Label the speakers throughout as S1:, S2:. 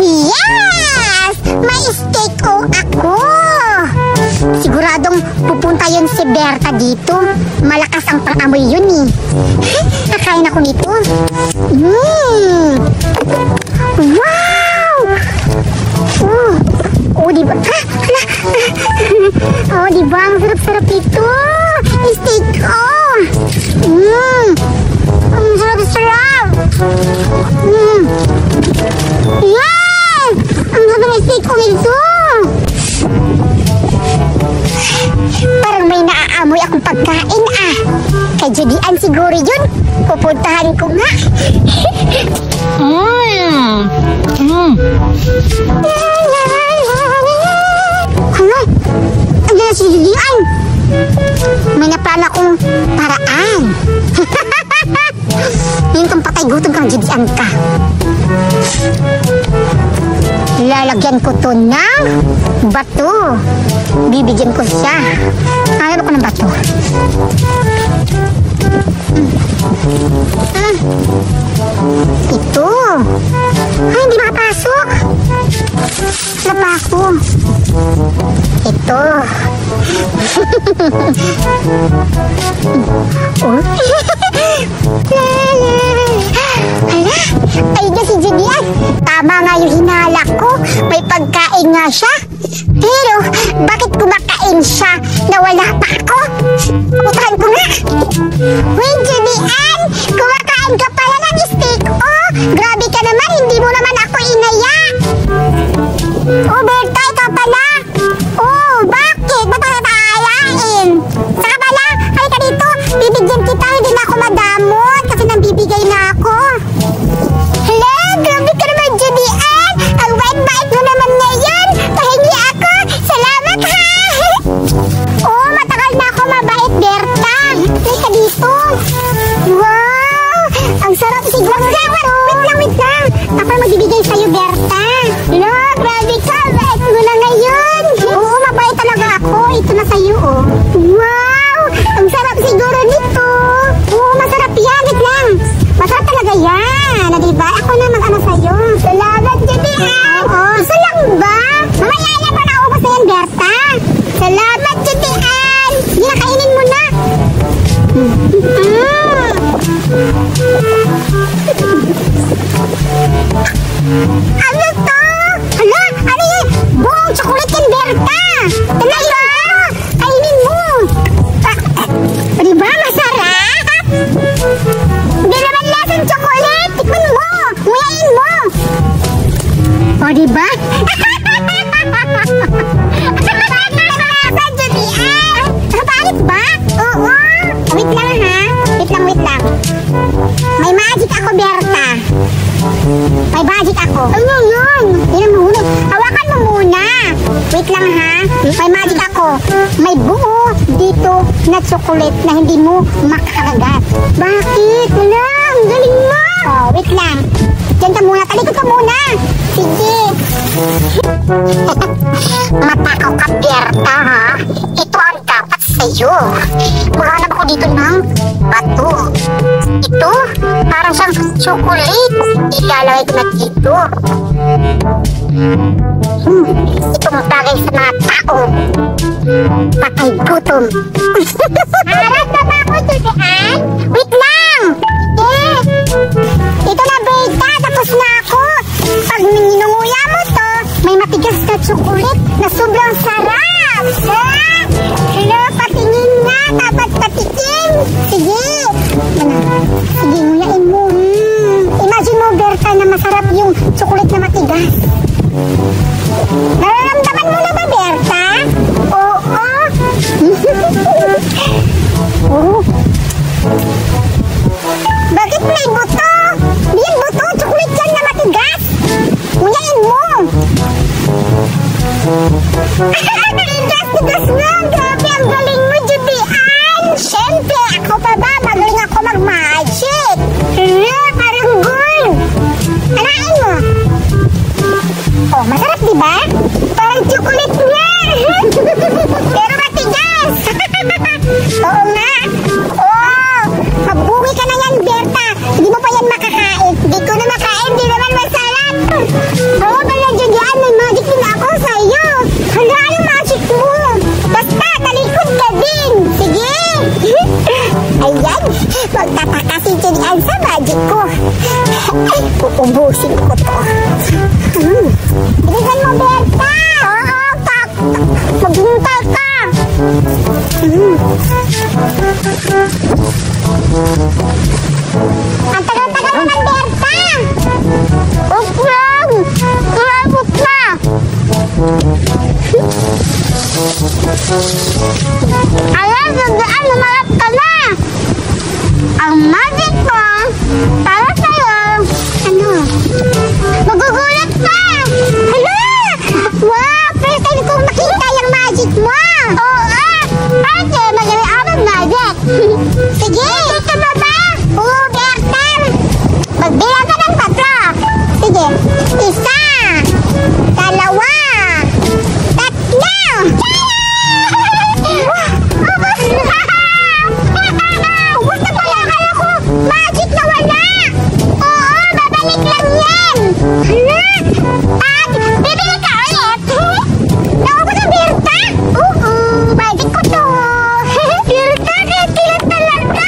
S1: Yes! May steak o ako! Siguradong pupunta yun si Berta dito. Malakas ang pang-amoy yun eh. Kakain ako nito. Wow! Oh, diba? Oh, diba? Ang sarap-sarap ito. Steak ko. Ang sarap-sarap. Yes! Ang sarap ng steak ko ito. Parang may naaamoy akong pagkain ah. Kay Judian siguro yun. Pupuntahan ko nga. Ano? Ano na si Judian? May naplano akong paraan. Yung kang patay gutom kang Judian ka. Lalagyan ko to ng bato. Bibigyan ko siya. Ayaw ko ng bato. Ito. Ay, hindi makapasok. Wala pa ako. Ito. Oh. Hala, ay na si Judian. Tama nga yung hinala ko. May pagkain nga siya. Pero, bakit kumakain siya na wala pa ako? Pupuntahan ko nga. Wait, Judian! Kumakain ka pala ng steak, oh! Grabe ka naman, hindi mo naman ako inaya! Oh, Berta, ikaw pala! Oh, bakit? Ba't ako natahayain? Saka pala, halika dito, bibigyan kita, hindi na ako madamot kasi nambibigay na ako. Hala, grabe ka naman, Judian! Ang bait-bait mo naman ngayon! Pahingi ako! Salamat, ha! Oh, matagal na ako mabait, Berta! Halika dito! Wow! Ang sarap siguro! Wait lang! Ako magbibigay sa'yo, Berta! Hala, grabe ka! Bait mo na ngayon! Oo, mabait talaga ako! Ito na sa'yo, oh! Wow! Ang sarap siguro nito! Oo, masarap yan! Wait lang! Masarap talaga yan! Na diba? Ako na mag-ano sa'yo! Salamat, Judian! Oo, gusto lang ba? Mamaya na pa naubos na yan, Berta! Salamat, Judian! Hindi na, kainin mo na! Ano to? Hala, ano yan? Buong chocolate yan, Berta! Talaga! Kainin mo! Diba, masarap? Hindi naman lasang chocolate! Tikman mo! Nguyain mo! O, diba? Kapalit ba? Oo! Wait lang, ha? Wait lang. May magic ako, Berta. May magic ako. Ano yun? Yan mo muna. Hawakan mo muna. Wait lang, ha? May magic ako. May buo dito na chocolate na hindi mo makakagat. Bakit? Wala. Ang galing mo. Oh, wait lang. Diyan ka muna. Talikod ka muna. Sige. Matakaw ka, Berta, ha? Ito ang dapat sa'yo. Maghanap ako dito ng bato. Ito, parang siyang chocolate. Ilalagay ko na dito. Itong bagay sa mga tao. Patay gutom. Harap na ba ako, Judian? Wait lang! Ito na, Berta. Tapos na ako. Pag ninunguya mo to, may matigas na chocolate na sobrang sarap. Hello, patingin nga. Dapat patikin. Sige. Sige, nguyain mo. Imagine mo, Berta, na masarap yung chocolate na matigas. Nararamdaman mo na ba, Berta? Oo. Oh. Bakit may buto? Di yan buto. Chocolate yan na matigas. Nguyain mo. Tigas nga. Grabe, ang galing mo, Judian. Siyempre, ako pa ba? Magaling ako mag-magic. Parang gold. Anain mo. Oh, masarap, diba? Ayan, Judian, lumalap ka na. Ang magic ko, para sa'yo. Ano? Magugulat ka. Hala! Wow, first time kong makita yung magic mo. Oo, ate, magaling ako ng magic. Sige, ito na ba? Oo, Bertan. Magbilang ka ng patro. Sige, isa, dalawa, tatlo. Basta pala akala ko, magic na wala. Oo, babalik lang yan. Hala, at bibili ka ulit. Naku ko na, Berta. Oo, magic ko to. Berta, kahit kilat talaga.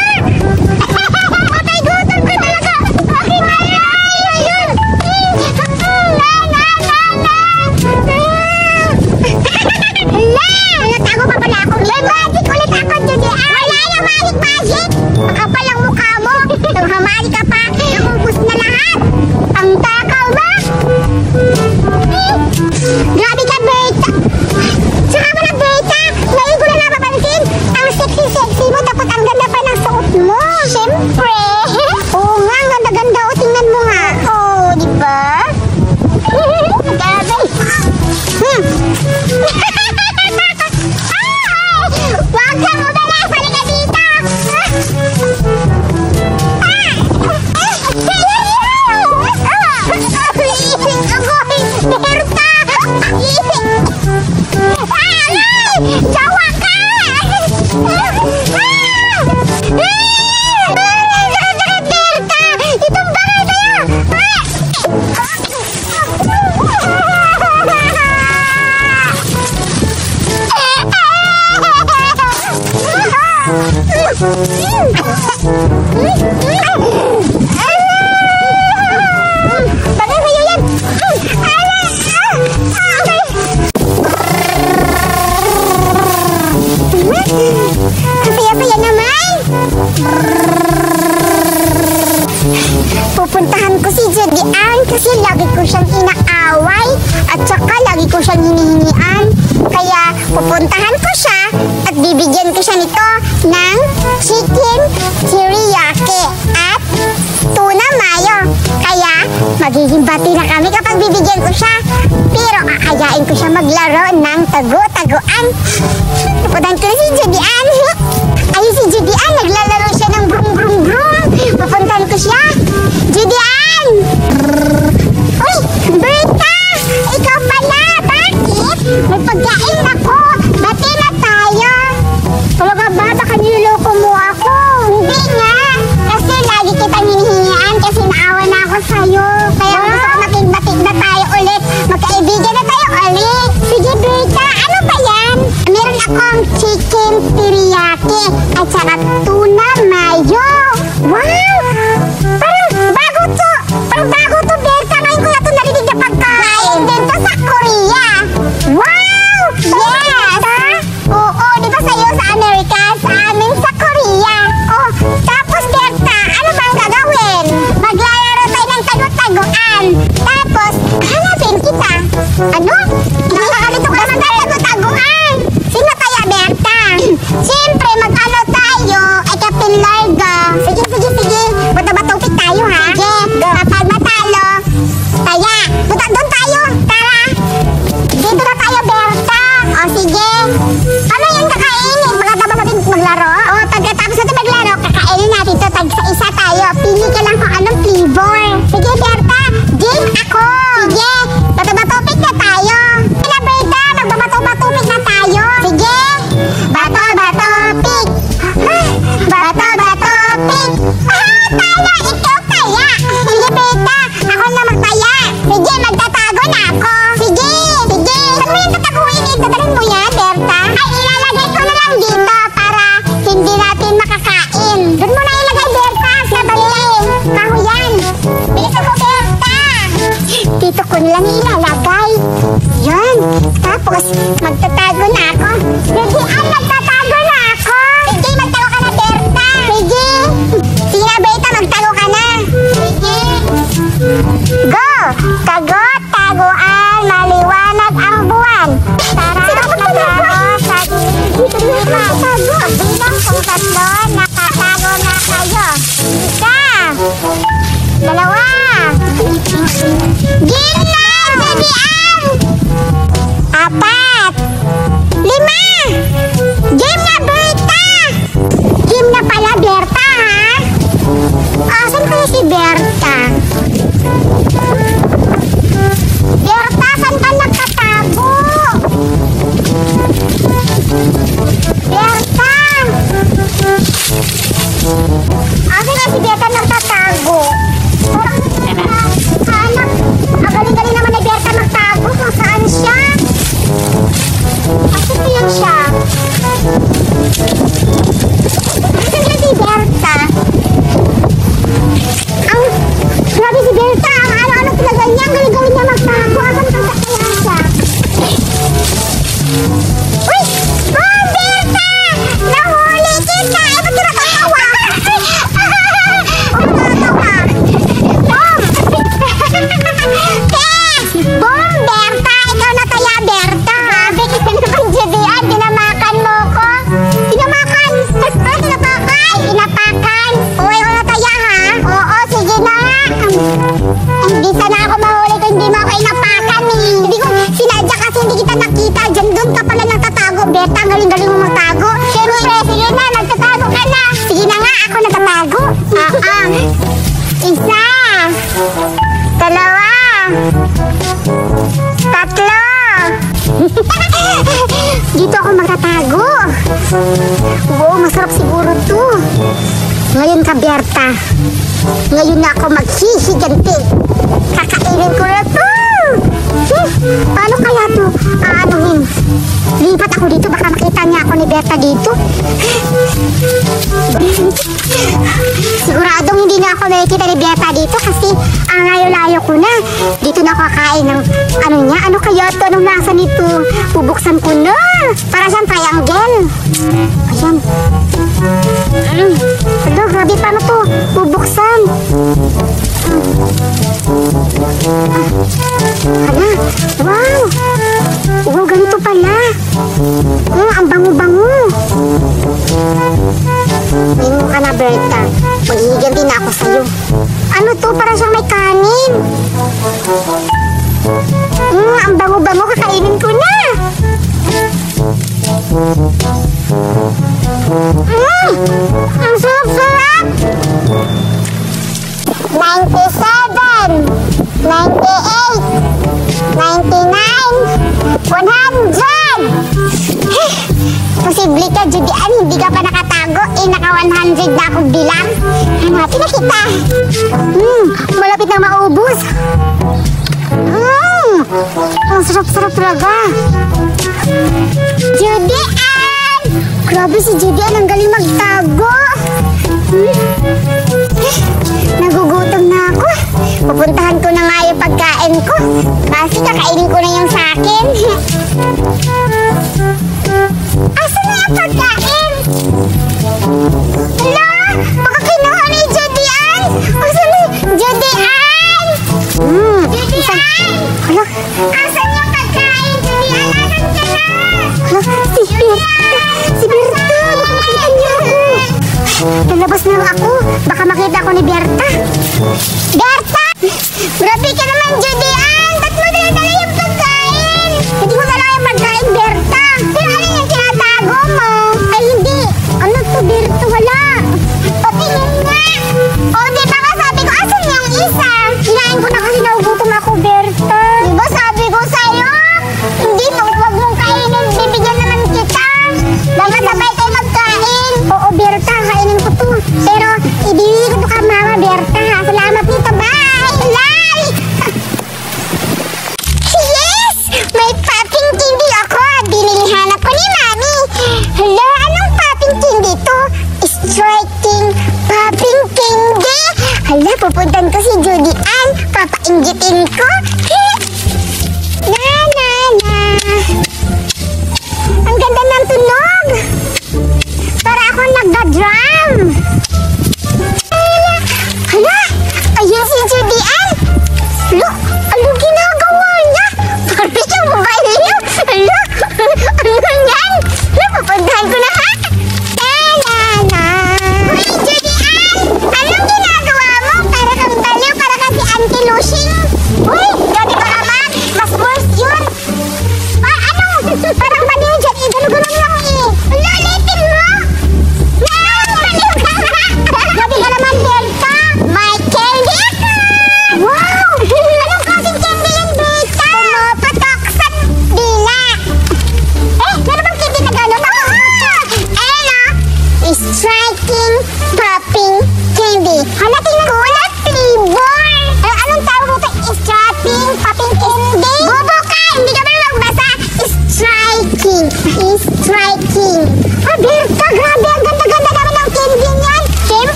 S1: Patay gutom ko talaga. Okay na yan. Ayun. Natago pa pala ako. May magic ulit ako, Judian. Wala na magic. Makapal ang mukha mo. Nung hamali ka pa, nakubos na lahat. Ang takaw ba? Grabe ka, Berta. Saka mo na, Berta. Ngayon ko na napapansin. Ang sexy-sexy mo, tapos ang ganda pa ng suot mo. Siyempre. Oo nga, ang ganda-ganda. O, tingnan mo nga. Oo, di ba? Grabe. Wag kang umalas! Halika dito! Berta! Jawa ka! Berta! Itong bagay na yun! Bagay sa'yo yan! Ang saya-saya naman! Pupuntahan ko si Judian kasi lagi ko siyang inaaway at saka lagi ko siyang hinihingian. Kaya pupuntahan ko siya at bibigyan ko siya nito ng chicken teriyaki at tuna mayo. Kaya magiging bati na kami kapag bibigyan ko siya. Pero aayain ko siya maglaro ng tago-taguan. Pupuntahan ko na si Judian. Ayun si Judian, naglalaro siya ng brum-brum-brum. Pupuntahan ko siya. Judian! Uy, Berta! Ikaw pala! Bakit? May pagkain ako! Bati na tayo! Talaga ba? Baka niloloko mo ako? Hindi nga! Kasi lagi kitang hinihingian kasi naawa na ako sa'yo. Kaya gusto ko makigbati na tayo ulit. Magkaibigan na tayo ulit. Sige, Berta! Ano ba yan? Meron akong chicken teriyaki at saka tuna mayo. Wow! Parang bago to, Berta. Ngayon ko na ito narinig na pagkain. Din to sa Korea. Wow! Yes! Oo, di ba sa'yo sa Amerika? Sa amin sa Korea. Oh, tapos, Berta, ano bang gagawin? Maglalaro tayo ng tago-taguan. Tapos, hanapin kita. Ano? Nakakalito ka naman tayo tago-taguan. Sino kaya, Berta? Siyempre, mag-ano tayo? Kapin larga. Sige. Bato-batupit tayo, ha? Sige. Kapag matalo, taya. Doon tayo. Tara. Dito na tayo, Berta. O, sige. Ano yung kakainin? Maganda ba natin maglaro? O, pagkatapos natin maglaro, kakainin natin ito. Tag-isa tayo. Pili ka lang kung anong flavor. Sige, Berta. Game ako. Sige. Bato-batupit na tayo. Sige, Berta. Magbabato-batupit na tayo. Sige. Bato-batupit. Bato-batupit. Tala, ikaw kaya. Sige, Berta. Ako na magtaya. Sige, magtatago na ako. Sige. Saan mo yung tataguin? Dadalhin mo yan, Berta? Ay, ilalagay ko na lang dito para hindi natin makakain. Doon mo na ilagay, Berta. Sa bali. Kahuyan. Bilisan mo, Berta. Dito ko nilang ilalagay. Yun. Tapos, magtatago na ako. Sige, magtatago na ako. Sige, magtago ka na, Berta. Sige. Sige na, Berta, magtago ka na. Sige. Go! Tago-taguan, maliwanag ang buwan. Tara, tago sa Tago. Bilang kung 3, nakatago na kayo. 1, 2. Game na! Bibian! 4, 5. Game na, Berta! Game na pala, Berta, ha? Asan kaya si Berta? Berta, saan ka nakatago? Berta! Asan kaya si Berta nakatago? Anak, galing-galing naman ni Berta magtago kung saan siya. Asan kaya siya? Asan kaya si Berta? Grabe si Berta, ang ano-ano talaga niya, galing-galing niya magtago. Asan kaya siya? Uy! Oh, Berta! Nahuli kita! Eh, ba't natatawa? Bom, Berta! Ikaw na kaya, Berta, ha? Beki ka naman dyan, dinamakan mo ko. Dinamakan? Tinapakan? Inapakan? Uy, ikaw na kaya, ha? Oo, sige na nga. Hindi sana ako mahuli kung hindi mo ako inapakan, eh. Hindi ko sinadya kasi hindi kita nakita. Diyan doon ka pala nagtatago, Berta. Ang galing-galing mo magtago. Siyempre, sige na, nagtatago ka na. Sige na nga, ako nagtatago. Isa. 2. 3. Dito ako magtatago. Wow, masarap siguro to. Ngayon ka, Berta. Ngayon na ako maghihiganti. Kakainin ko na to. Paano kaya to? Aanuhin. Lipat ako dito. Baka makita niya ako ni Berta dito. Siguradong hindi na ako nakikita ni Berta dito kasi ang layo-layo ko na. Dito na ako kakain ng ano niya. Ano kaya to? Anong nasa nito? Bubuksan ko na. Para siyang triangle. Ayan. Alo, grabe, paano to? Bubuksan. Hala, wow. Wow, ganito pala. Ang bango-bango. Lingo ka na, Berta. Maghihiganti na ako sa'yo. Ano to? Para siyang may kanin. Ang bango-bango. Kakainin ko na. Ang sarap-sarap. 97, 98, 99, 100. Posible ka, Judian, hindi ka pa nakatago. Naka 100 na akong bilang. Hanapin na kita. Malapit na maubos. Ang sarap-sarap talaga. Judian! Grabe si Judian, ang galing magtago. Nagugutom na ako. Pupuntahan ko na nga yung pagkain ko. Kasi kakainin ko na yung sa akin. Asan na yung pagkain? Hala! Baka kinuha ni Judian! Asan na? Judian! Judian! Hala! Asan yung pagkain? Judian! Asan ka na? Hala! Si Berta! Baka makita niya ako. Lalabas na lang ako. Baka makita ako ni Berta. Berta! Grabe ka naman, Judian! Ba't mo dala yung pagkain? Hindi mo dala yung pagkain, Berta. Pero ano yung tinatago mo? Ay, hindi. Ano to, Berta? Wala. O, tingin nga. O, di ba sabi ko, asan yung isa? Kinain ko na kasi naugutom ako, Berta. Di ba sabi ko sa'yo? Hindi, huwag mong kainin. Bibigyan naman kita. Dapat sabay kayo magkain. Oo, Berta, kainin ko to. Pero, ibibigay ko to ka, Mama, Berta. Salamat nito, bye! Bye! Yes! May popping candy ako. Binilihan ako ni Mami. Hala, anong popping candy to? Striking popping candy. Hala, pupuntan ko si Judian. Papainggitin ko. Na, na, na. Ang ganda ng tunog. Para akong nagda-drum. Hala, ayun si Judian. Look, ano ginagawa niya? Parang siyang babae niya. Hala, ano yan? Hala, papuntahan ko na ha.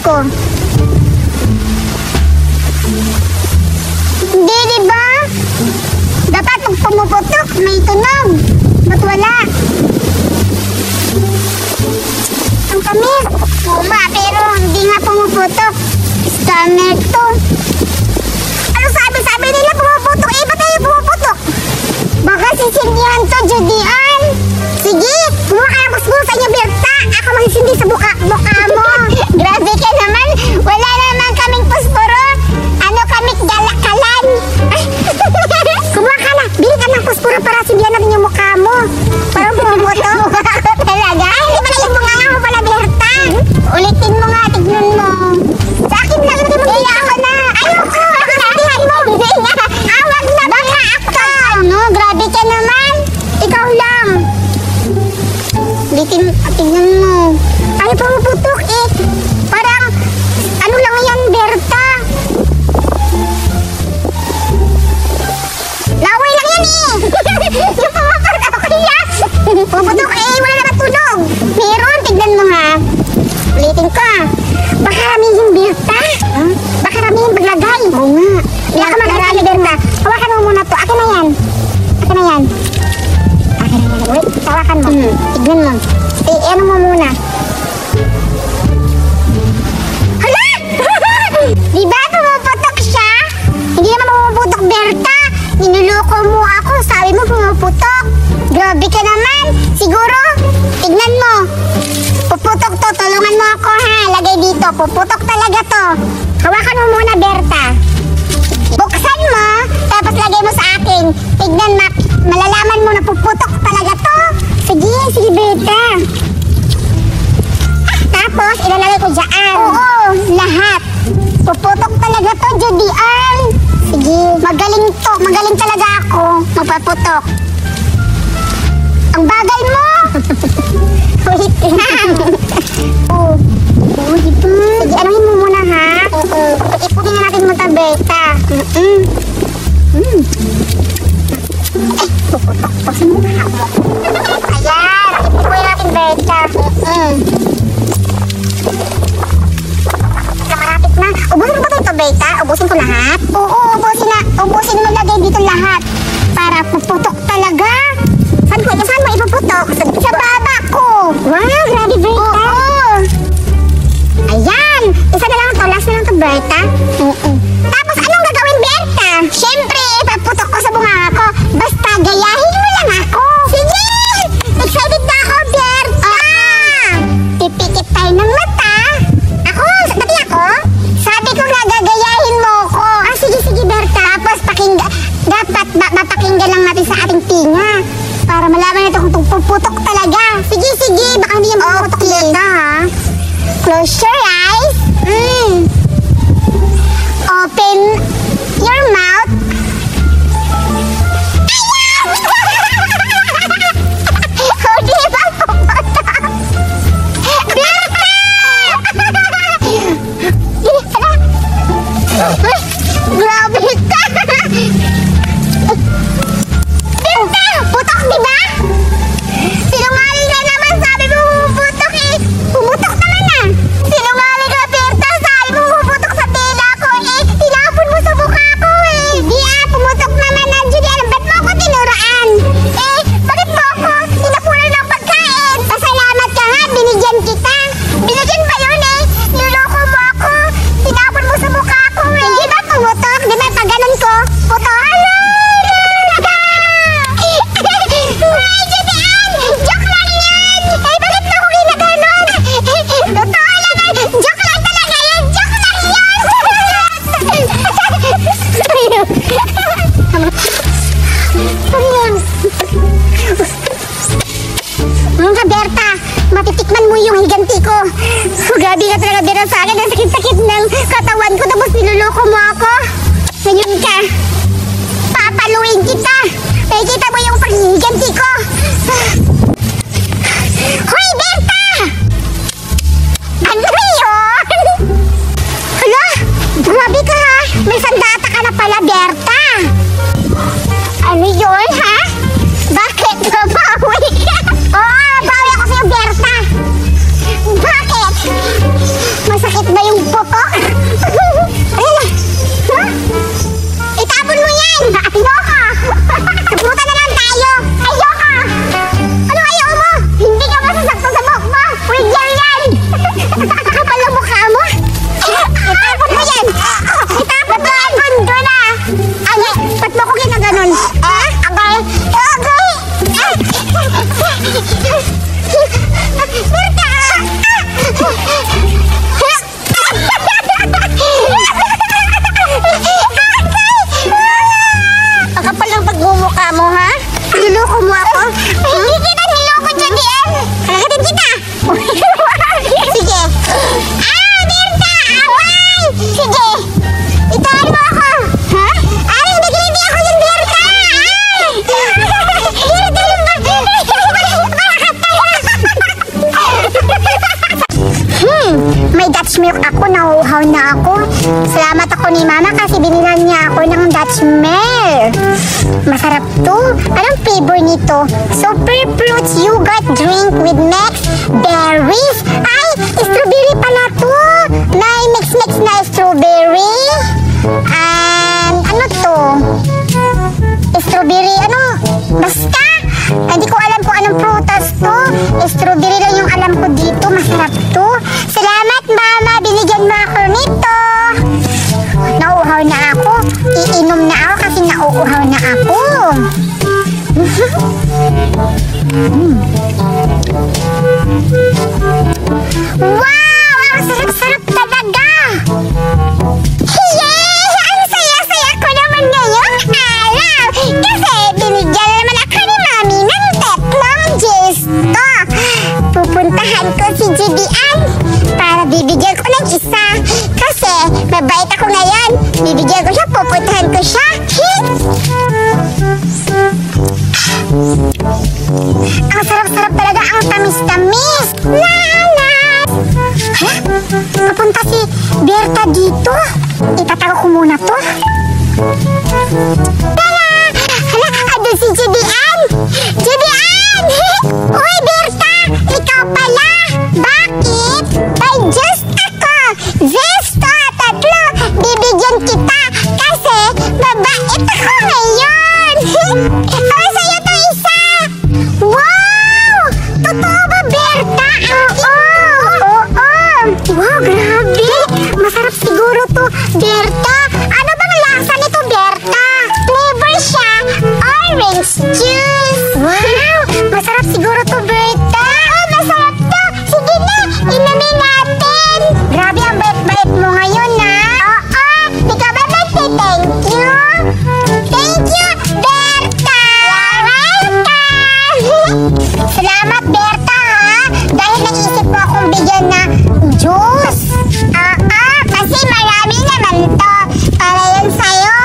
S1: ko. Hindi, diba? Dapat pag pumuputok, may tunog. Ba't wala? Ang tamis. Uma, pero hindi nga pumuputok. Scammer to. Ano sabi nila pumuputok? Eh, ba't tayo pumuputok? Baka sisindihan to, Judian. Sige, kumuha ka ng kusbo sa inyo, Berta. Ako magsisindi sa buka mo. Grabe ka naman. Wala naman kaming pusporo. Ano kaming galakalan. Kumuha ka na. Bili ka ng pusporo para sindihan natin yung mukha mo. Parang pumuputok. Talaga? Hindi pala yung bunganga mo pala, Berta. Ulitin mo nga, tignan mo. Sa akin lang, hindi mo dito. Ako na. Ayoko. Sindihan mo. Hindi nga. Awag na. Baka ako. Ano? Grabe ka naman. Ikaw lang. Tignan mo. Ano pumuputok eh? Parang, ano lang yan, Berta? Laway lang yan eh! Yung pumuputok ako yan! Pumuputok eh, wala naman tunog! Meron, tignan mo ha. Ulitin ko ha. Baka ramihin, Berta? Baka ramihin paglagay? Oo nga. Hindi ako mag-arami, Berta. Hawakan mo muna to. Akin na yan. Akin na yan. Akin na yan. Wait, tawakan mo. Tignan mo. Ano mo muna? Hala! Diba pumuputok siya? Hindi naman pumuputok, Berta. Ninuloko mo ako. Sabi mo pumuputok. Grabe ka naman. Siguro, tignan mo. Puputok to. Tulungan mo ako ha. Lagay dito. Puputok talaga to. Hawakan mo muna, Berta. Buksan mo. Tapos lagay mo sa akin. Tignan mo. Malalaman mo na puputok talaga to. Sige, Berta. Tapos, ilalagay ko dyan. Oo, lahat. Puputok talaga to, Judian. Sige, magaling to. Magaling talaga ako. Magpaputok. Ang bagal mo. Wait lang. Oo, diba? Sige, anuhin mo muna, ha? Ipunin na natin mo ta, Berta. Puputok po sa mukha mo. Ayan, ipunin natin, Berta. Malapit na. Ubusin mo ito, Berta? Ubusin ko lahat? Oo, ubusin mo lagay dito lahat. Para puputok talaga. Saan mo ipuputok? Sa baba ko. Wow, grabe, Berta. Oo. Ayan. Isa na lang ito. Last na lang ito, Berta. Tapos, anong gagawin, Berta? Siyempre, ipaputok ko sa bunganga ko. Basta, gayahin mo lang ako. Sige! Excited na ako, Berta! Pipikit tayo ng mata. Pati ako? Sabi ko nga gagayahin mo ko. Sige, Berta. Tapos dapat mapakinggan lang natin sa ating tinga. Para malaman natin kung puputok talaga. Sige. Baka hindi yung puputok dito, ha? Close your eyes. Open your mouth. Ayan! O, di ba puputok? Berta! Grabe ka! Berta! Putok, diba? Sinungaling ka naman. Sabi mo pumuputok eh. Pumutok naman ah. Sinungaling ka, Berta. Sabi mo pumuputok sa tela ko eh. Tinapon mo sa mukha ko eh. Hindi pumutok naman na, Julian. Ba't mo ako tinuraan? Eh, bakit mo ako tinapunan ng pagkain? Pasalamat ka nga, binigyan kita. Binigyan ba yun eh? Niloko mo ako. Tinapon mo sa mukha ko eh. Hindi ba pumutok? Di ba pag ganun ko? Putok? Ay, Julian! Joke lang yan! Eh, bakit mo ako ginaganon? Totoo lang eh! Joke lang talaga yan! Joke lang yan! Mga Berta, matitikman mo yung higanti ko. Grabe ka talaga, Berta, sa akin. Ang sakit-sakit ng katawan ko, tapos niluloko mo ako. Ngayon ka. Papaluin kita. Kita mo yung paghihiganti ko. Hoy, Berta! Ano yun? Hala, grabe ka ha. May sandata ka na pala, Berta. Ano yun, ha? Bakit? Babawi ka? Oo, babawi ako sa'yo, Berta. Bakit? Masakit ba yung milk ako, nauuhaw na ako. Salamat ako ni Mama kasi binilan niya ako ng Dutch Mill. Masarap to. Anong flavor nito? Super fruits yogurt drink with mixed berries. Ay, strawberry pala to. May mix na strawberry. Ano to? Strawberry, basta. Hindi ko alam kung anong prutas to. Strawberry lang yung alam ko dito. Masarap to. Salamat, Mama. Binigyan mo ako nito. Nauuhaw na ako. Iinom na ako kasi nauuhaw na ako. Wow! Ang sarap-sarap talaga! Yay! Ang saya-saya ko naman ngayong araw! Kasi binigyan naman ako ni Mami ng tatlong gesto. Pupuntahan ko si Judian para bibigyan ko ng isa. Kasi mabait ako ngayon. Bibigyan ko siya, pupuntahan ko siya. Ang sarap-sarap talaga, ang tamis-tamis. Lalat! Ha? Papunta si Berta dito? Itatago ko muna to. Tala! Hala, andun si Judian! Judian! Uy, Berta! Ikaw pala! Bakit? By just ako! Zesto! Tatlo! Bibigyan kita! Kasi mabait ako ngayon! Ay, sa'yo to isa! Wow! Totoo ba, Berta? Oo! Wow, grabe! Masarap siguro to, Berta! Ano bang lasa nito, Berta? Flavor siya! Orange juice! Wow! Masarap siguro to, Berta! Oh, masarap to! Sige na! Inumin natin! Grabe, ang bait-bait mo ngayon, ha? Oo! Ikaw ba magte-thank you? Thank you, Berta! Welcome! Salamat, Berta, ha? Dahil naisip mo akong bigyan na juice. Kasi marami naman to. Para yun sa'yo.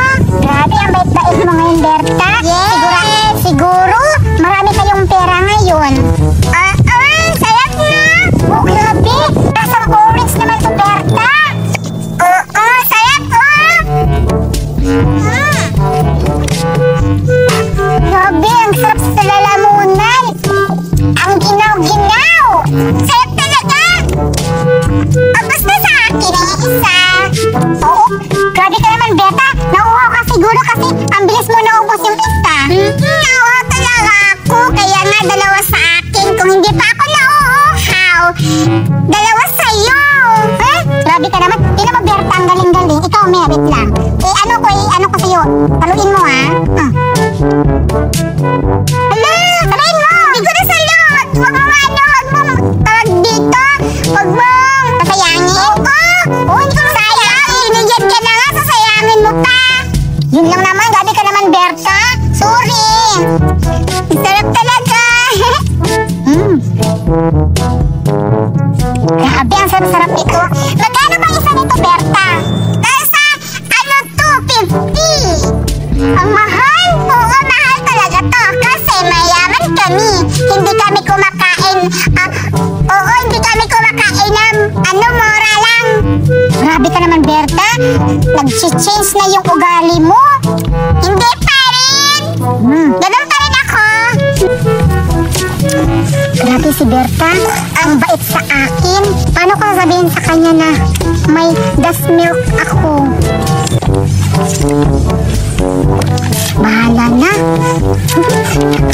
S1: Grabe, ang bait-bait mo ngayon, Berta. Yes! Siguro, marami kayong pera ngayon. Sarap na. Oh, grabe. Lasang orange naman to, Berta. Sarap, Grabe, ang sarap sa lalamunan. Ang ginaw-ginaw. Sarap talaga. Basta sa akin ang isa. Oo, grabe ka naman, Berta. Nauuhaw ka siguro kasi ang bilis mo naubos yung isa. Nauuhaw talaga ako. Kaya nga dalawa sa akin. Kung hindi pa ako nauuhaw, dalawa sa'yo. Grabe ka naman. Tingnan mo, Berta, ang galing-galing. Ikaw, merit lang. Ano ko sa'yo. Taluin mo, ha? Hala, taluin mo. Hindi ko na sa'yo. Huwag mo tawag dito. Huwag mong sasayangin. Oo, hindi ko masayang. Binigyan ka na nga, sasayangin mo pa. Yun lang naman, gabi ka naman, Berta. Sorry. Sarap talaga. Grabe, ang sarap-sarap ito. Magkano ba isa nito, Berta? Nasa, 250. Ang mahal? Oo, mahal talaga to. Kasi mayaman kami. Hindi kami kumakain. Hindi kami kumakain ng mura lang. Grabe ka naman, Berta. Nag-change na yung ugali mo. Hindi pa rin. Ganun pa rin ako. Grabe si Berta. Ang bait sa akin. Paano ko sabihin sa kanya na may das milk ako? Bahala na.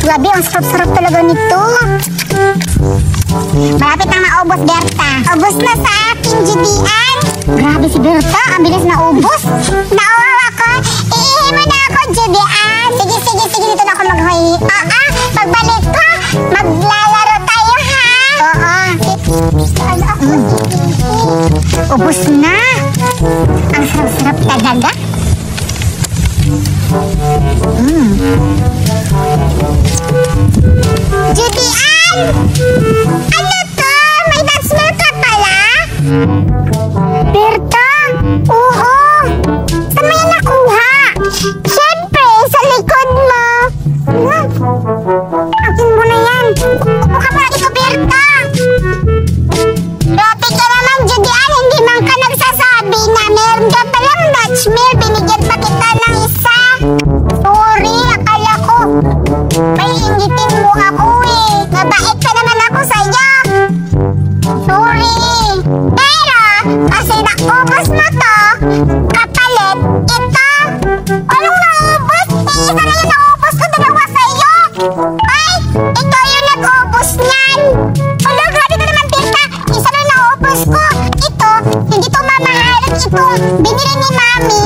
S1: Grabe, ang sarap-sarap talaga nito. Malapit na maubos, Berta. Ubos na sa akin, Judian. Grabe si Berta, ang bilis na ubos. Nauhaw ako. Iihi mo na ako, Judian. Sige, dito na ako maghoy. Pagbalik ko, maglalaro tayo, ha? Ubos na. Ang sarap-sarap talaga. Judian! Ano to? May Dutch milk ka pala? Berta? Oo! Saan mo yan nakuha? Siyempre, sa likod mo. Akin mo na yan. Upo ka muna dito, Berta. Grabe ka naman, Judian. Hindi man May ingitin mo ako eh. Mabait pa naman ako sa'yo. Sorry. Pero, kasi naubos mo to, kapalit ito. Anong naubos? Isa na yung naubos ko, dalawa sa'yo. Ay, ito yung nag-ubos niyan. Ala, grabe ka naman, Berta. Isa na naubos ko. Ito, hindi to mamahalin. Ito, binili ni Mami.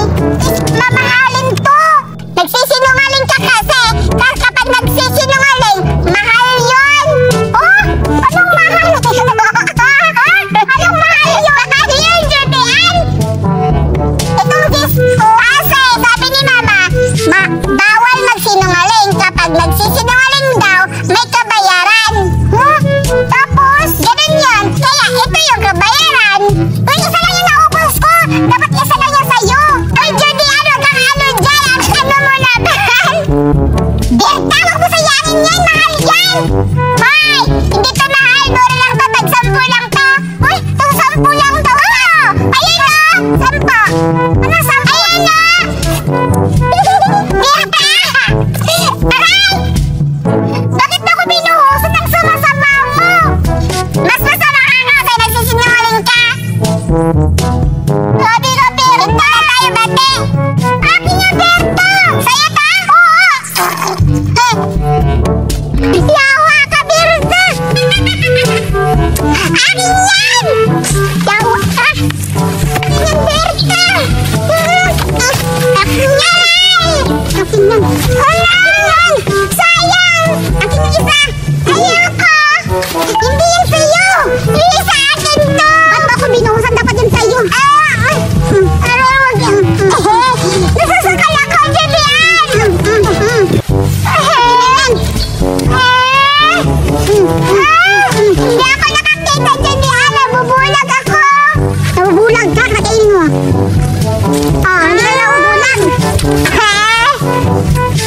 S1: Mamahalin to. Nagsisinungaling ka kasi. Kapag nagsisinungaling, mahal yun. Oh, anong mahal? Anong mahal yun? Mahal yun, Julian. Itong kasi, sabi ni Mama, bawal magsinungaling. Kapag nagsisinungaling daw, may kabayaran. Huh? Tapos, ganun yun. Kaya ito yung kabayaran. Uy, isa lang yung naubos ko. Dapat isa lang yung sa'yo. Uy, Julian, huwag kang ano dyan. Ano mo na ba? Berta, huwag mo sayangin yan. Mahal yan. Hoy, hindi to mahal. Mura lang to. Tag-10 lang to. Uy, itong 10 lang to. Oh, ayan o. 10. Ano 10? Ayan o. Berta! Aray! Bakit ako binuhusan ng sumasama mo? Mas masama ka nga kasi nagsisinungaling ka. Sabi ko, Berta, tayo bate. Akin nga, Berta. Sa'yo ta? Oo. Yawa ka, Berta. Akin yan. Yawa ka. Akin yan, Berta. Akin yan. Akin yan. Ayan. Sayang. Akin yung isa. Ayoko. Hindi yan sa'yo. Hindi sa akin to. Ba't ba ako binuhusan? Dapat yan sa'yo. Nasasakal ako, Julian. Hindi ako nakakita, Julian. Nabubulag ako. Nabubulag ka? Kakainin mo. Hindi na nabubulag.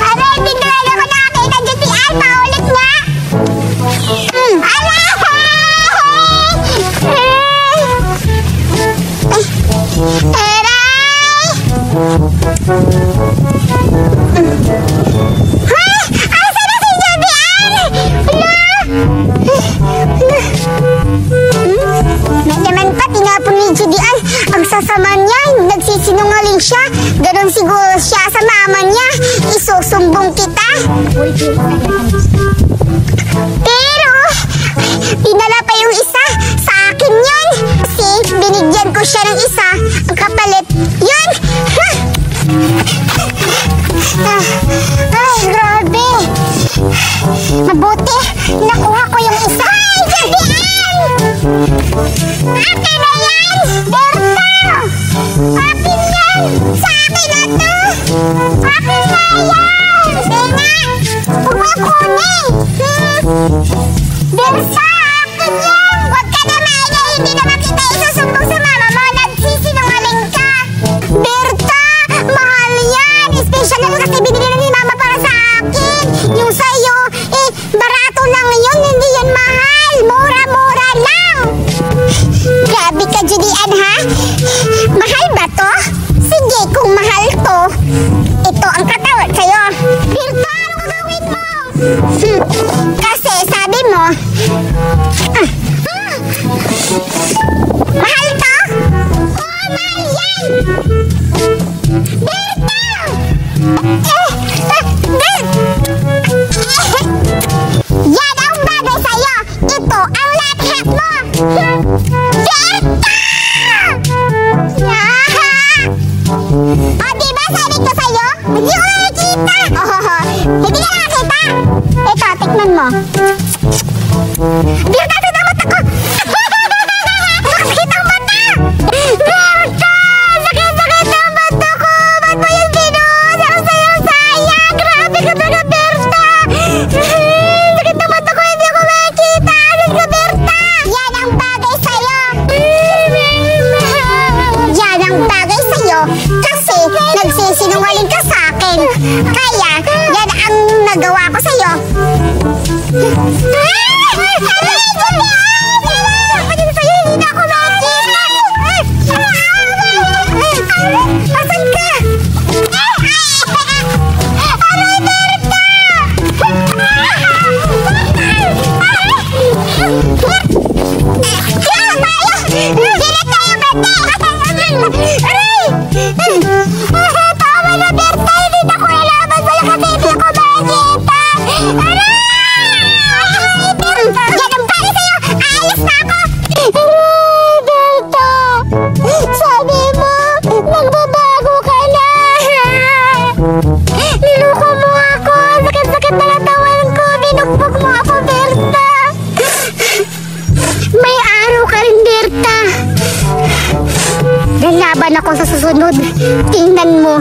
S1: Aray, hindi na ako nakakita, Julian. Paulit nga. Aray! Asan na si Julian? May naman pa, tinapon ni Julian. Ang sasama niya, nagsisinungaling siya. Ganon siguro siya sa mama niya. Isusumbong kita. Pero, dinala pa yung isa. Sa akin yun. Kasi binigyan ko siya ng isa. Ang kapalit, yun. Ay, grabe. Mabuti, nakuha ko yung isa. Ay, Julian! Akin na yan, Berta! Akin yan! Sa akin na to! Akin na yan! Sina! Huwag mo kunin! Berta, akin yan! Huwag ka na maaya, hindi naman kita isusumbong sa mama mo. Nagsisinungaling ka! Berta, mahal yan! Special lang kasi binili na ni mama para sa akin! Yung sa'yo, barato lang yun, hindi yan mahal! Mura-mura lang! Grabe ka, Julian, ha? Mahal ba to? Sige, kung mahal to, ito ang katawad sa'yo. Berta, ano gagawin mo? Kasi sabi mo, mahal to? Oo, mahal yan! Berta! Yan ang bagay sa'yo! Ito ang lahat mo! Berta! O, diba sabi ko sa'yo? Hindi ko nakikita! Hindi ka nakikita! Ito, tikman mo. Berta, tinamot ako! Nakakita ang mata! Berta! Sakit-sakit ang mata ko! Ba't mo yung binuhos? Ang sayang-sayang! Grabe ka talaga, Berta! Sakit ang mata ko! Hindi ako makikita! Alis ka, Berta! Yan ang bagay sa'yo! Yan ang bagay sa'yo! Kasi nagsisinungaling ka sa akin! Kaya, yan ang nagawa ko sa'yo! Aray! Lalaban ako sa susunod. Tingnan mo.